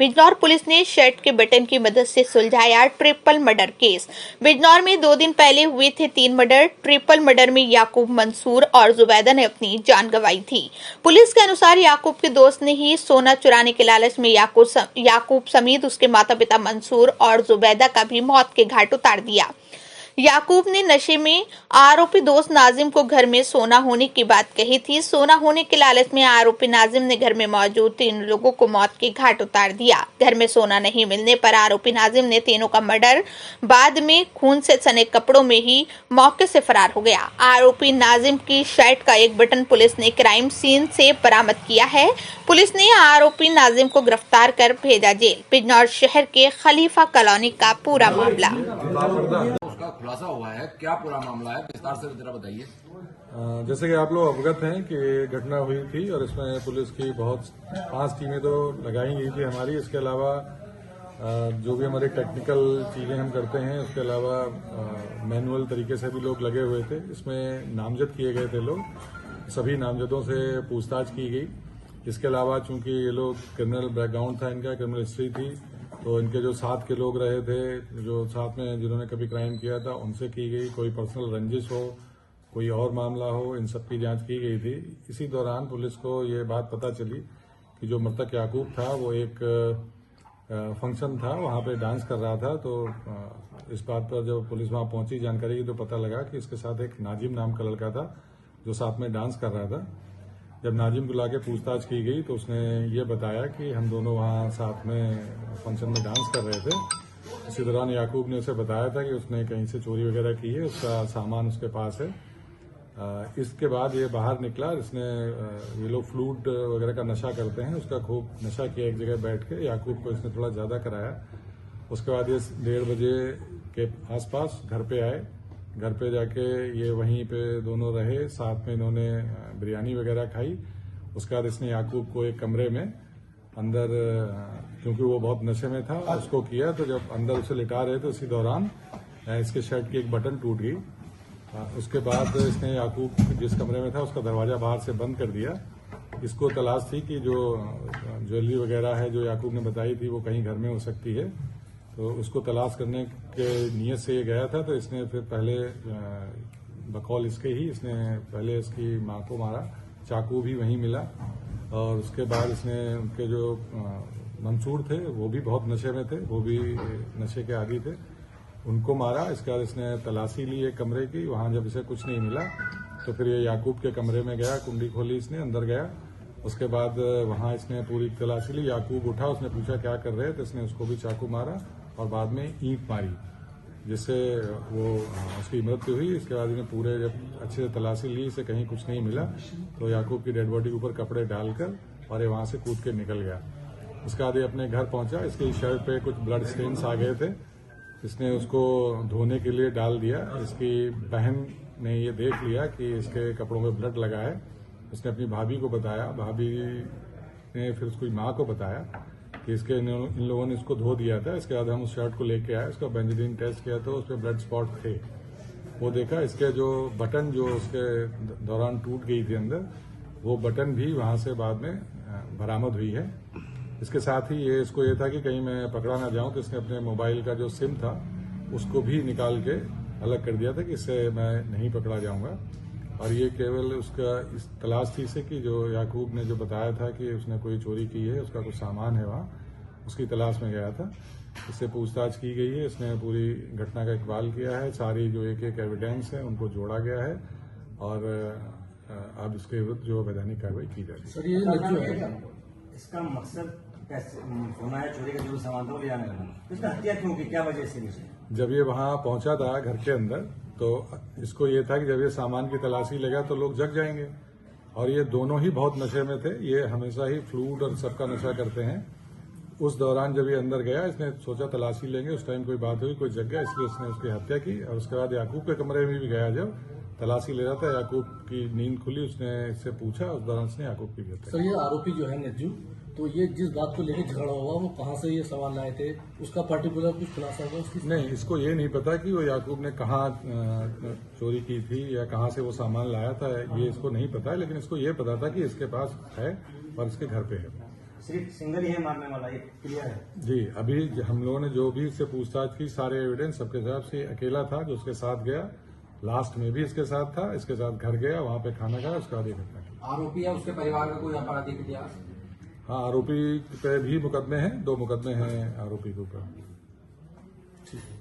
Bijnor police ने shirt के button की मदद से सुलझाया ट्रिपल मर्डर केस। बिजनौर में 2 दिन पहले हुए थे 3 मर्डर। ट्रिपल मर्डर में याकूब, मंसूर और जुबैदा ने अपनी जान गंवाई थी। पुलिस के अनुसार याकूब के दोस्त ने ही सोना चुराने के लालच में याकूब समेत उसके माता पिता मंसूर और जुबैदा का भी मौत के घाट उतार दिया। याकूब ने नशे में आरोपी दोस्त नाजिम को घर में सोना होने की बात कही थी। सोना होने के लालच में आरोपी नाजिम ने घर में मौजूद 3 लोगों को मौत के घाट उतार दिया। घर में सोना नहीं मिलने पर आरोपी नाजिम ने तीनों का मर्डर बाद में खून से सने कपड़ों में ही मौके से फरार हो गया। आरोपी नाजिम की शर्ट का एक बटन पुलिस ने क्राइम सीन से बरामद किया है। पुलिस ने आरोपी नाजिम को गिरफ्तार कर भेजा जेल। बिजनौर शहर के खलीफा कॉलोनी का पूरा मामला उसका खुलासा हुआ है, क्या पूरा मामला है, विस्तार से जरा बताइए। जैसे कि आप लोग अवगत हैं कि घटना हुई थी और इसमें पुलिस की 5 टीमें तो लगाई गई थी हमारी। इसके अलावा जो भी हमारे टेक्निकल चीजें हम करते हैं, उसके अलावा मैनुअल तरीके से भी लोग लगे हुए थे। इसमें नामजद किए गए थे लोग, सभी नामजदों से पूछताछ की गई। इसके अलावा चूंकि ये लोग क्रिमिनल बैकग्राउंड था, इनका क्रिमिनल हिस्ट्री थी, तो इनके जो साथ के लोग रहे थे, जो साथ में जिन्होंने कभी क्राइम किया था, उनसे की गई। कोई पर्सनल रंजिश हो, कोई और मामला हो, इन सब की जांच की गई थी। इसी दौरान पुलिस को ये बात पता चली कि जो मृतक याकूब था वो एक फंक्शन था, वहां पे डांस कर रहा था। तो इस बात पर जब पुलिस वहां पहुंची जानकारी की, तो पता लगा कि इसके साथ एक नाजिम नाम का लड़का था जो साथ में डांस कर रहा था। जब नाजिम को लाके पूछताछ की गई तो उसने ये बताया कि हम दोनों वहाँ साथ में फंक्शन में डांस कर रहे थे। इसी दौरान याकूब ने उसे बताया था कि उसने कहीं से चोरी वगैरह की है, उसका सामान उसके पास है। इसके बाद ये बाहर निकला। इसने ये लोग फ्लूट वगैरह का नशा करते हैं, उसका खूब नशा किया एक जगह बैठ के। याकूब को इसने थोड़ा ज्यादा कराया। उसके बाद ये 1:30 बजे के आसपास घर पे आए। घर पे जाके ये वहीं पे दोनों रहे, साथ में इन्होंने बिरयानी वगैरह खाई। उसके बाद इसने याकूब को एक कमरे में अंदर, क्योंकि वो बहुत नशे में था, उसको किया। तो जब अंदर उसे लिटा रहे थे, उसी दौरान इसके शर्ट की एक बटन टूट गई। उसके बाद इसने याकूब जिस कमरे में था उसका दरवाजा बाहर से बंद कर दिया। इसको तलाश थी कि जो ज्वेलरी वगैरह है जो याकूब ने बताई थी वो कहीं घर में हो सकती है, तो उसको तलाश करने के नियत से ये गया था। तो इसने फिर पहले बकौल इसके ही इसने पहले इसकी मां को मारा। चाकू भी वहीं मिला। और उसके बाद इसने उनके जो मंसूर थे वो भी बहुत नशे में थे, वो भी नशे के आदी थे, उनको मारा। इसके बाद इसने तलाशी ली एक कमरे की। वहां जब इसे कुछ नहीं मिला तो फिर ये याकूब के कमरे में गया, कुंडी खोली, इसने अंदर गया। उसके बाद वहां इसने पूरी तलाशी ली। याकूब उठा, उसने पूछा क्या कर रहे हैं, तो इसने उसको भी चाकू मारा और बाद में ईंट मारी, जिससे वो उसकी मृत्यु हुई। इसके बाद इन्हें पूरे जब अच्छे से तलाशी ली, इसे कहीं कुछ नहीं मिला, तो याकूब की डेड बॉडी के ऊपर कपड़े डालकर और ये वहां से कूद के निकल गया। उसके बाद ये अपने घर पहुंचा। इसकी शर्ट पे कुछ ब्लड स्टेन्स आ गए थे, इसने उसको धोने के लिए डाल दिया। इसकी बहन ने ये देख लिया कि इसके कपड़ों में ब्लड लगा है। उसने अपनी भाभी को बताया, भाभी ने फिर उसकी माँ को बताया कि इन लोगों ने इसको धो दिया था। इसके बाद हम उस शर्ट को लेके आए, उसका बेंजीन टेस्ट किया तो उस पर ब्लड स्पॉट थे। वो देखा, इसके जो बटन जो उसके दौरान टूट गई थी अंदर, वो बटन भी वहां से बाद में बरामद हुई है। इसके साथ ही इसको ये था कि कहीं मैं पकड़ा ना जाऊं, तो इसने अपने मोबाइल का जो सिम था उसको भी निकाल के अलग कर दिया था कि इससे मैं नहीं पकड़ा जाऊंगा। और ये केवल उसका इस तलाश थी इसे कि जो याकूब ने जो बताया था कि उसने कोई चोरी की है, उसका कुछ सामान है वहाँ, उसकी तलाश में गया था। इससे पूछताछ की गई है। इसने पूरी घटना का इकबाल किया है। सारी जो एक एविडेंस है उनको जोड़ा गया है और अब इसके विरुद्ध जो वैधानिक कार्रवाई की जाएगी। सर ये जो है इसका मकसद सोना है, चोरी का जो सामान था वो ले जाने का, इसका हत्या क्यों की, क्या वजह से? जब ये वहां पहुंचा था घर के अंदर, तो इसको ये था कि जब ये सामान की तलाशी लेगा तो लोग जग जाएंगे। और ये दोनों ही बहुत नशे में थे, ये हमेशा ही फ्लूट और सबका नशा करते हैं। उस दौरान जब ये अंदर गया, इसने सोचा तलाशी लेंगे, उस टाइम कोई बात हुई, कोई जग गया, इसलिए उसने उसकी हत्या की। और उसके बाद याकूब के कमरे में भी गया, जब तलाशी ले रहा था, याकूब की नींद खुली, उसने इससे पूछा, उस दौरान उसने याकूब की हत्या। सर ये आरोपी जो है नज्जू, तो ये जिस बात को लेकर झगड़ा हुआ वो कहाँ से ये सामान लाए थे, उसका पर्टिकुलर कुछ खुलासा हुआ उसकी? नहीं, इसको ये नहीं पता कि वो याकूब ने कहाँ चोरी की थी या कहाँ से वो सामान लाया था, ये इसको नहीं पता है। लेकिन इसको ये पता था कि इसके पास है और इसके घर पे है। सिर्फ सिंगल ही है मारने वाला, ये क्लियर है? जी, अभी हम लोगों ने जो भी इससे पूछताछ की, सारे एविडेंस सबके हिसाब से अकेला था जो उसके साथ गया, लास्ट में भी इसके साथ था, इसके साथ घर गया, वहां पे खाना खाया, उसके बाद ये घटना की। आरोपी है उसके परिवार का कोई आपराधिक इतिहास? हाँ, आरोपी पे भी मुकदमे हैं, 2 मुकदमे हैं आरोपी के ऊपर। ठीक है।